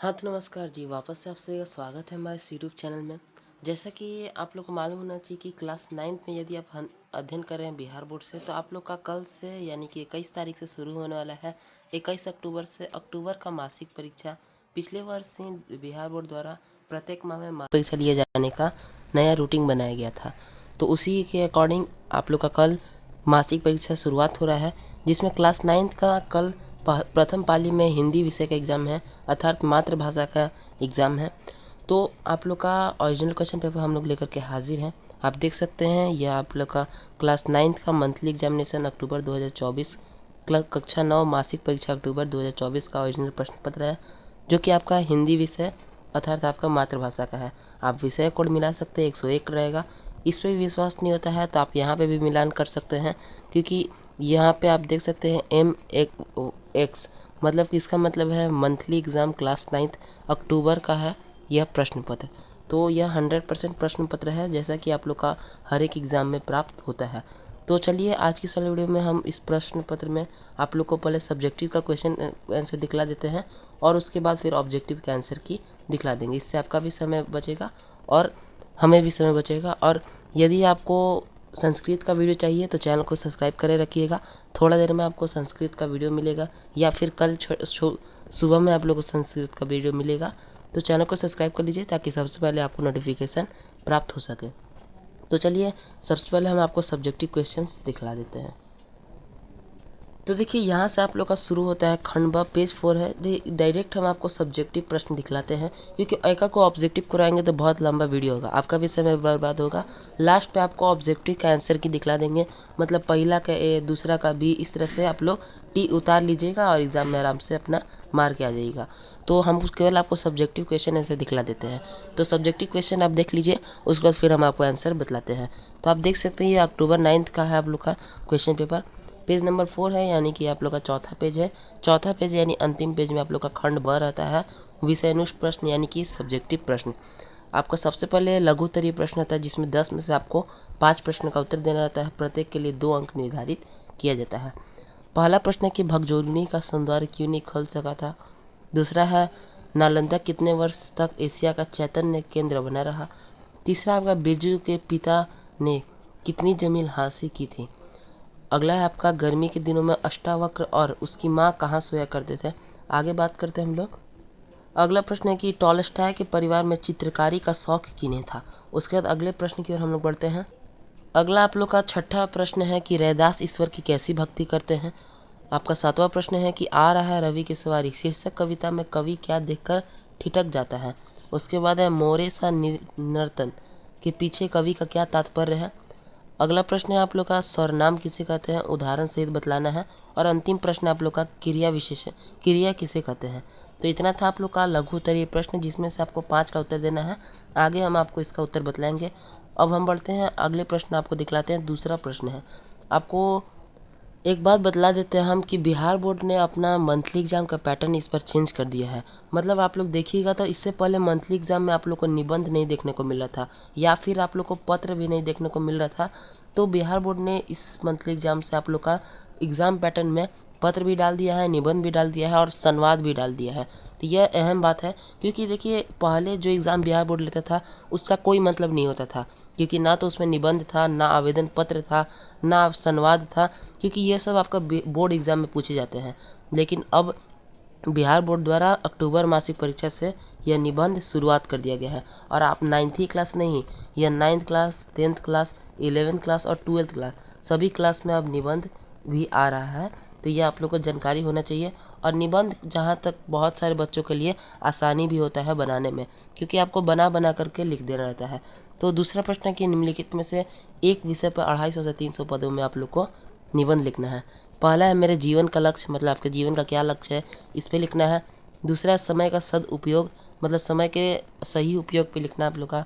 हाँ तो नमस्कार जी, वापस से आपसे स्वागत है हमारे इस यूट्यूब चैनल में। जैसा कि आप लोग को मालूम होना चाहिए कि क्लास 9th में यदि आप अध्ययन कर रहे हैं बिहार बोर्ड से, तो आप लोग का कल से यानी कि 21 तारीख से शुरू होने वाला है 21 अक्टूबर से अक्टूबर का मासिक परीक्षा। पिछले वर्ष ही बिहार बोर्ड द्वारा प्रत्येक माह में मासिक परीक्षा लिए जाने का नया रूटीन बनाया गया था। तो उसी के अकॉर्डिंग आप लोग का कल मासिक परीक्षा शुरुआत हो रहा है, जिसमें क्लास 9th का कल प्रथम पाली में हिंदी विषय का एग्ज़ाम है, अर्थात मातृभाषा का एग्ज़ाम है। तो आप लोग का ओरिजिनल क्वेश्चन पेपर हम लोग लेकर के हाजिर हैं। आप देख सकते हैं यह आप लोग का क्लास 9th का मंथली एग्जामिनेशन अक्टूबर 2024, कक्षा 9 मासिक परीक्षा अक्टूबर 2024 का ओरिजिनल प्रश्न पत्र है, जो कि आपका हिंदी विषय अर्थात आपका मातृभाषा का है। आप विषय कोड मिला सकते हैं, 101 रहेगा। इस पर भी विश्वास नहीं होता है तो आप यहाँ पे भी मिलान कर सकते हैं, क्योंकि यहाँ पे आप देख सकते हैं MX, मतलब कि इसका मतलब है मंथली एग्ज़ाम क्लास 9th अक्टूबर का है यह प्रश्न पत्र। तो यह 100% प्रश्न पत्र है, जैसा कि आप लोग का हर एक एग्ज़ाम में प्राप्त होता है। तो चलिए आज की इस वाले वीडियो में हम इस प्रश्न पत्र में आप लोग को पहले सब्जेक्टिव का क्वेश्चन आंसर दिखला देते हैं, और उसके बाद फिर ऑब्जेक्टिव के आंसर की दिखला देंगे। इससे आपका भी समय बचेगा और हमें भी समय बचेगा। और यदि आपको संस्कृत का वीडियो चाहिए तो चैनल को सब्सक्राइब करे रखिएगा। थोड़ा देर में आपको संस्कृत का वीडियो मिलेगा, या फिर कल सुबह में आप लोग को संस्कृत का वीडियो मिलेगा। तो चैनल को सब्सक्राइब कर लीजिए ताकि सबसे पहले आपको नोटिफिकेशन प्राप्त हो सके। तो चलिए सबसे पहले हम आपको सब्जेक्टिव क्वेश्चंस दिखला देते हैं। तो देखिए यहाँ से आप लोग का शुरू होता है खंड ब, पेज 4 है। डायरेक्ट हम आपको सब्जेक्टिव प्रश्न दिखलाते हैं, क्योंकि एका को ऑब्जेक्टिव कराएंगे तो बहुत लंबा वीडियो होगा, आपका भी समय बर्बाद होगा। लास्ट पे आपको ऑब्जेक्टिव का आंसर की दिखला देंगे, मतलब पहला का ए, दूसरा का बी, इस तरह से आप लोग टी उतार लीजिएगा और एग्ज़ाम में आराम से अपना मार के आ जाइएगा। तो हम केवल आपको सब्जेक्टिव क्वेश्चन ऐसे दिखला देते हैं। तो सब्जेक्टिव क्वेश्चन आप देख लीजिए, उसके बाद फिर हम आपको आंसर बतलाते हैं। तो आप देख सकते हैं ये अक्टूबर 9th का है आप लोग का क्वेश्चन पेपर। पेज नंबर 4 है, यानी कि आप लोग का चौथा पेज है। चौथा पेज यानी अंतिम पेज में आप लोग का खंड ब रहता है, विषयानुष्ठ प्रश्न यानी कि सब्जेक्टिव प्रश्न। आपका सबसे पहले लघु उत्तरीय प्रश्न आता है, जिसमें 10 में से आपको 5 प्रश्न का उत्तर देना रहता है। प्रत्येक के लिए 2 अंक निर्धारित किया जाता है। पहला प्रश्न है कि भगजोगनी का सौंदर्य क्यों नहीं खल सका था। दूसरा है नालंदा कितने वर्ष तक एशिया का चैतन्य केंद्र बना रहा। तीसरा आपका बिरजू के पिता ने कितनी जमीन हासिल की थी। अगला है आपका गर्मी के दिनों में अष्टावक्र और उसकी माँ कहाँ सोया करते थे। आगे बात करते हैं हम लोग। अगला प्रश्न है कि टॉलस्टॉय के परिवार में चित्रकारी का शौक किन्हें था। उसके बाद अगले प्रश्न की ओर हम लोग बढ़ते हैं। अगला आप लोग का छठा प्रश्न है कि रैदास ईश्वर की कैसी भक्ति करते हैं। आपका सातवां प्रश्न है कि आ रहा है रवि की सवारी शीर्षक कविता में कवि क्या देखकर ठिठक जाता है। उसके बाद है मोरे सा नर्तन के पीछे कवि का क्या तात्पर्य है। अगला प्रश्न है आप लोग का सर्वनाम किसे कहते हैं, उदाहरण सहित बतलाना है। और अंतिम प्रश्न आप लोग का क्रिया विशेषण, क्रिया किसे कहते हैं। तो इतना था आप लोग का लघु उत्तरीय प्रश्न, जिसमें से आपको 5 का उत्तर देना है। आगे हम आपको इसका उत्तर बतलाएंगे। अब हम बढ़ते हैं अगले प्रश्न आपको दिखलाते हैं। दूसरा प्रश्न है, आपको एक बात बतला देते हैं हम कि बिहार बोर्ड ने अपना मंथली एग्ज़ाम का पैटर्न इस पर चेंज कर दिया है। मतलब आप लोग देखिएगा तो इससे पहले मंथली एग्ज़ाम में आप लोग को निबंध नहीं देखने को मिल रहा था, या फिर आप लोग को पत्र भी नहीं देखने को मिल रहा था। तो बिहार बोर्ड ने इस मंथली एग्ज़ाम से आप लोग का एग्ज़ाम पैटर्न में पत्र भी डाल दिया है, निबंध भी डाल दिया है और संवाद भी डाल दिया है। तो यह अहम बात है, क्योंकि देखिए पहले जो एग्ज़ाम बिहार बोर्ड लेता था उसका कोई मतलब नहीं होता था, क्योंकि ना तो उसमें निबंध था, ना आवेदन पत्र था, ना संवाद था, क्योंकि ये सब आपका बोर्ड एग्ज़ाम में पूछे जाते हैं। लेकिन अब बिहार बोर्ड द्वारा अक्टूबर मासिक परीक्षा से यह निबंध शुरुआत कर दिया गया है। और आप 9th ही क्लास नहीं, यह 9th class, 10th class, 11th class और 12th क्लास सभी क्लास में अब निबंध भी आ रहा है। तो यह आप लोग को जानकारी होना चाहिए। और निबंध जहाँ तक बहुत सारे बच्चों के लिए आसानी भी होता है बनाने में, क्योंकि आपको बना बना करके लिख देना रहता है। तो दूसरा प्रश्न है कि निम्नलिखित में से एक विषय पर 250 से 300 पदों में आप लोग को निबंध लिखना है। पहला है मेरे जीवन का लक्ष्य, मतलब आपके जीवन का क्या लक्ष्य है, इस पे लिखना है। दूसरा है समय का सदुपयोग, मतलब समय के सही उपयोग पे लिखना है आप लोग का।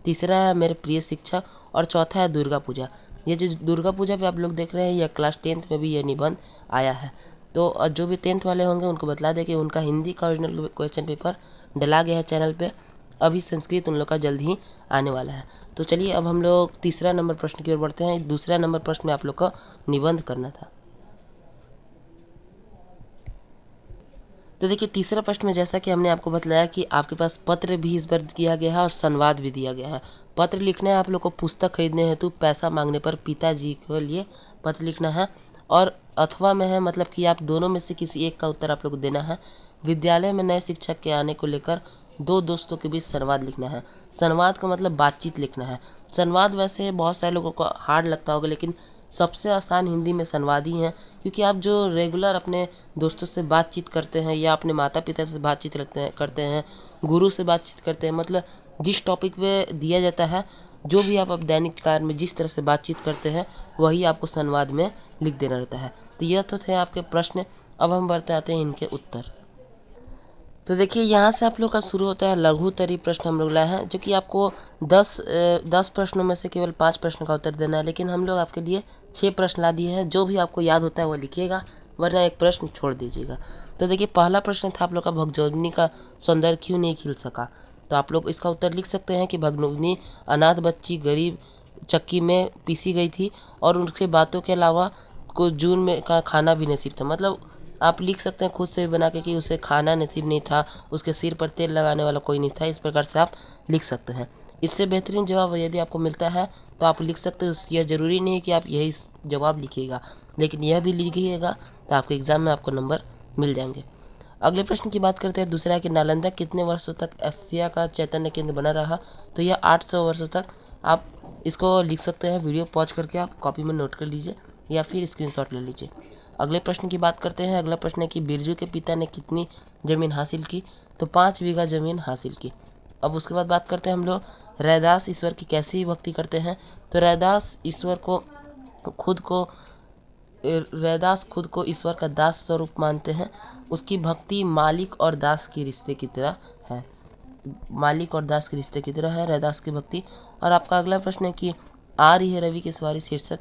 तीसरा है मेरे प्रिय शिक्षक। और चौथा है दुर्गा पूजा। ये जो दुर्गा पूजा पे आप लोग देख रहे हैं, यह क्लास 10th में भी ये निबंध आया है। तो जो भी 10th वाले होंगे उनको बतला दें कि उनका हिंदी का ओरिजिनल क्वेश्चन पेपर डला गया है चैनल पे। अभी संस्कृत उन लोग का जल्द ही आने वाला है। तो चलिए अब हम लोग तीसरा नंबर प्रश्न की ओर बढ़ते हैं। दूसरा नंबर प्रश्न में आप लोग को निबंध करना था। तो देखिए तीसरा प्रश्न में जैसा कि हमने आपको बतलाया कि आपके पास पत्र भी इस बार दिया गया है और संवाद भी दिया गया है। पत्र लिखना है आप लोग को पुस्तक खरीदने हेतु पैसा मांगने पर पिताजी के लिए पत्र लिखना है, और अथवा में है मतलब कि आप दोनों में से किसी एक का उत्तर आप लोग को देना है। विद्यालय में नए शिक्षक के आने को लेकर दो दोस्तों के बीच संवाद लिखना है। संवाद का मतलब बातचीत लिखना है। संवाद वैसे बहुत सारे लोगों को हार्ड लगता होगा, लेकिन सबसे आसान हिंदी में संवाद ही है, क्योंकि आप जो रेगुलर अपने दोस्तों से बातचीत करते हैं या अपने माता पिता से बातचीत करते हैं, गुरु से बातचीत करते हैं, मतलब जिस टॉपिक पे दिया जाता है, जो भी आप अब दैनिक कार्य में जिस तरह से बातचीत करते हैं वही आपको संवाद में लिख देना रहता है। तो यह तो थे आपके प्रश्न। अब हम बढ़ते आते हैं इनके उत्तर। तो देखिए यहाँ से आप लोग का शुरू होता है लघु उत्तरीय प्रश्न हम लोग लाए हैं, जो कि आपको 10 प्रश्नों में से केवल 5 प्रश्न का उत्तर देना है, लेकिन हम लोग आपके लिए 6 प्रश्न ला दिए हैं। जो भी आपको याद होता है वो लिखिएगा, वरना एक प्रश्न छोड़ दीजिएगा। तो देखिए पहला प्रश्न था आप लोग का, भगजोगनी का सौंदर्य क्यों नहीं खिल सका। तो आप लोग इसका उत्तर लिख सकते हैं कि भगजोगनी अनाथ बच्ची गरीब चक्की में पीसी गई थी और उनके बातों के अलावा को जून में का खाना भी नसीब था। मतलब आप लिख सकते हैं खुद से भी बना के कि उसे खाना नसीब नहीं था, उसके सिर पर तेल लगाने वाला कोई नहीं था। इस प्रकार से आप लिख सकते हैं। इससे बेहतरीन जवाब यदि आपको मिलता है तो आप लिख सकते हो। यह ज़रूरी नहीं है कि आप यही जवाब लिखिएगा, लेकिन यह भी लिखिएगा तो आपके एग्ज़ाम में आपको नंबर मिल जाएंगे। अगले प्रश्न की बात करते हैं। दूसरा कि नालंदा कितने वर्षों तक एशिया का चैतन्य केंद्र बना रहा। तो यह 800 वर्षों तक। आप इसको लिख सकते हैं, वीडियो पॉज करके आप कॉपी में नोट कर लीजिए या फिर स्क्रीनशॉट ले लीजिए। अगले प्रश्न की बात करते हैं। अगला प्रश्न है कि बिरजू के पिता ने कितनी ज़मीन हासिल की। तो 5 बीघा ज़मीन हासिल की। अब उसके बाद बात करते हैं हम लोग रैदास ईश्वर की कैसी भक्ति करते हैं। तो रैदास खुद को ईश्वर का दास स्वरूप मानते हैं। उसकी भक्ति मालिक और दास के रिश्ते की तरह है। मालिक और दास के रिश्ते की तरह है रैदास की भक्ति। और आपका अगला प्रश्न है कि आ रही है रवि की सवारी शीर्षक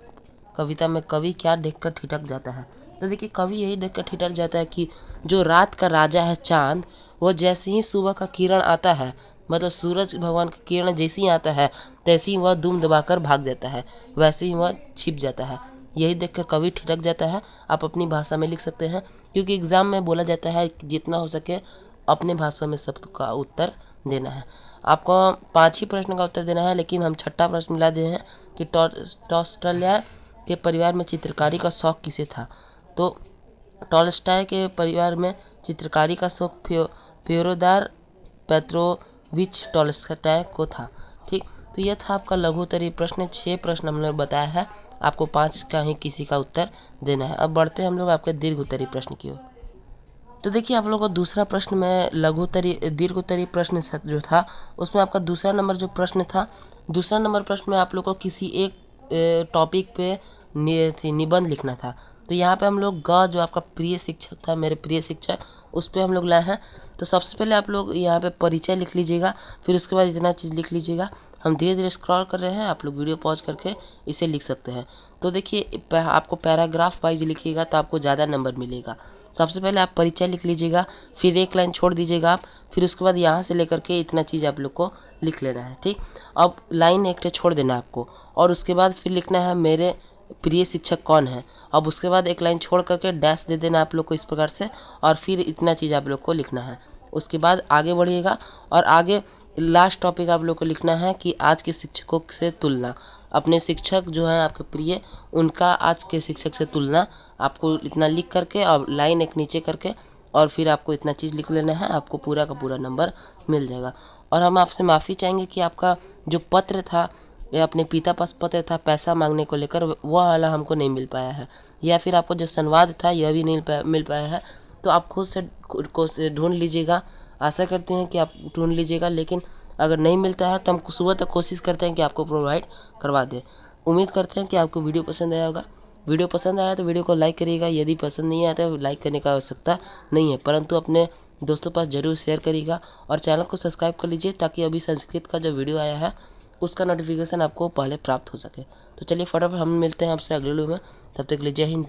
कविता में कवि क्या देखकर ठिठक जाता है। तो देखिए कवि यही देखकर ठिठक जाता है कि जो रात का राजा है चांद, वो जैसे ही सुबह का किरण आता है, मतलब सूरज भगवान का किरण जैसे ही आता है तैसे ही वह दुम दबाकर भाग जाता है, वैसे ही वह छिप जाता है। यही देखकर कवि ठिठक जाता है। आप अपनी भाषा में लिख सकते हैं, क्योंकि एग्ज़ाम में बोला जाता है कि जितना हो सके अपने भाषा में शब्द का उत्तर देना है। आपको 5 ही प्रश्न का उत्तर देना है, लेकिन हम छठा प्रश्न मिला दिए हैं कि टॉल्स्टॉय के परिवार में चित्रकारी का शौक किसे था। तो टॉल्स्टॉय के परिवार में चित्रकारी का शौक फ्योदोर पेट्रोविच टॉल्स्टॉय को था। ठीक, तो यह था आपका लघु उत्तरीय प्रश्न। 6 प्रश्न हमने बताया है, आपको 5 का ही किसी का उत्तर देना है। अब बढ़ते हैं हम लोग आपके दीर्घ उत्तरीय प्रश्न की ओर। तो देखिए आप लोगों को दूसरा प्रश्न में दीर्घ उत्तरीय प्रश्न जो था उसमें आपका दूसरा नंबर जो प्रश्न था, दूसरा नंबर प्रश्न में आप लोग को किसी एक टॉपिक पे निबंध लिखना था। तो यहाँ पे हम लोग जो आपका प्रिय शिक्षक था, मेरे प्रिय शिक्षक, उस पर हम लोग लाए हैं। तो सबसे पहले आप लोग यहाँ पे परिचय लिख लीजिएगा, फिर उसके बाद इतना चीज़ लिख लीजिएगा। हम धीरे धीरे स्क्रॉल कर रहे हैं, आप लोग वीडियो पॉज करके इसे लिख सकते हैं। तो देखिए आपको पैराग्राफ वाइज लिखिएगा तो आपको ज़्यादा नंबर मिलेगा। सबसे पहले आप परिचय लिख लीजिएगा, फिर एक लाइन छोड़ दीजिएगा आप, फिर उसके बाद यहाँ से लेकर के इतना चीज़ आप लोग को लिख लेना है। ठीक, अब लाइन एक छोड़ देना है आपको, और उसके बाद फिर लिखना है मेरे प्रिय शिक्षक कौन है। अब उसके बाद एक लाइन छोड़ करके डैश दे देना आप लोग को इस प्रकार से, और फिर इतना चीज़ आप लोग को लिखना है। उसके बाद आगे बढ़िएगा और आगे लास्ट टॉपिक आप लोग को लिखना है कि आज के शिक्षकों से तुलना। अपने शिक्षक जो हैं आपके प्रिय, उनका आज के शिक्षक से तुलना आपको इतना लिख करके और लाइन एक नीचे करके, और फिर आपको इतना चीज़ लिख लेना है, आपको पूरा का पूरा नंबर मिल जाएगा। और हम आपसे माफ़ी चाहेंगे कि आपका जो पत्र था, या अपने पिता पास पत्र था पैसा मांगने को लेकर, वह वाला हमको नहीं मिल पाया है, या फिर आपको जो संवाद था यह भी नहीं मिल पाया है। तो आप खुद से ढूंढ लीजिएगा। आशा करते हैं कि आप ढूंढ लीजिएगा, लेकिन अगर नहीं मिलता है तो हम सुबह तक कोशिश करते हैं कि आपको प्रोवाइड करवा दें। उम्मीद करते हैं कि आपको वीडियो पसंद आया होगा। वीडियो पसंद आया तो वीडियो को लाइक करिएगा, यदि पसंद नहीं आया तो लाइक करने का आवश्यकता नहीं है, परंतु अपने दोस्तों पास ज़रूर शेयर करिएगा। और चैनल को सब्सक्राइब कर लीजिए, ताकि अभी संस्कृत का जो वीडियो आया है उसका नोटिफिकेशन आपको पहले प्राप्त हो सके। तो चलिए फटाफट हम मिलते हैं आपसे अगले वीडियो में। तब तक के लिए जय हिंद।